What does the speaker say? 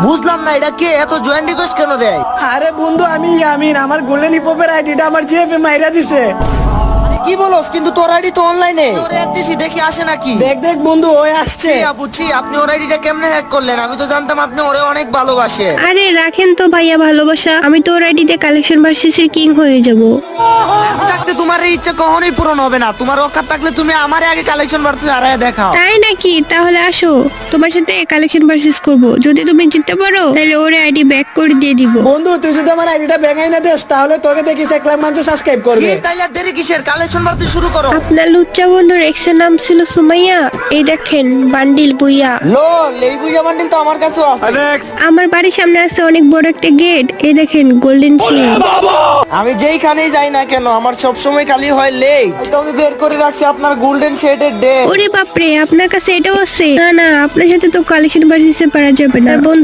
বুঝলাম না এটা কে এত জয়েন্ট রিকোয়েস্ট কেন দেয়? আরে বন্ধু আমি ইয়ামিন, আমার গোল্ডেন হিপহপের আইডিটা আমার জিএফএ মাইরা দিছে। কি বলস? কিন্তু তোর আইডি তো অনলাইনে। ওরে অ্যাড দিছি, দেখি আসে নাকি। দেখ দেখ বন্ধু ওই আসছে। বুঝছি, আপনি ওর আইডিটা কেমনে হ্যাক করলেন? আমি তো জানতাম আপনি ওরে অনেক ভালোবাসেন। আরে রাখেন তো ভাইয়া ভালোবাসা, আমি তো ওর আইডিতে কালেকশন ভার্সেসের কিং হয়ে যাব। আমি থাকতে তোমার এই ইচ্ছা কখনোই পূরণ হবে না। তোমার অকাত থাকলে তুমি আমারে আগে কালেকশন ভার্সেস হারায় দেখাও। তাই নাকি? তাহলে আসো, তোমার সাথে কালেকশন ভার্সেস করব। যদি তুমি জিততে পারো তাহলে ওর আইডি ব্যাক করে দিয়ে দিব। বন্ধু তুই যদি আমার আইডিটা ব্যাঙাই না দেস তাহলে তোকে দেখি 1 লাখ মানুষ সাবস্ক্রাইব করবে। তাইলে আর দেরি কিসের? কালেকশন ভার্সেস শুরু করো। আপনার লুচ্চা বন্ধুর এক্সের নাম ছিল সুমাইয়া। এই দেখেন বান্ডিল বুইয়া। লোল, এই বুইয়া বান্ডিল তো আমার কাছেও আছে। আমার বাড়ির সামনে আছে অনেক বড় একটা গেট। এই দেখেন গোল্ডেন শিল্ড। আমি যেইখানেই যাই না কেন আমার সব সময় খালি হয় লেট। তো আমি বের করে রাখছি আপনার গোল্ডেন শেডের ডে। ওরে বাপরে, আপনার কাছে এটাও আছে? না না, আপনার সাথে তো কালেকশন ভার্সেসে পারা যাবে না বন্ধু।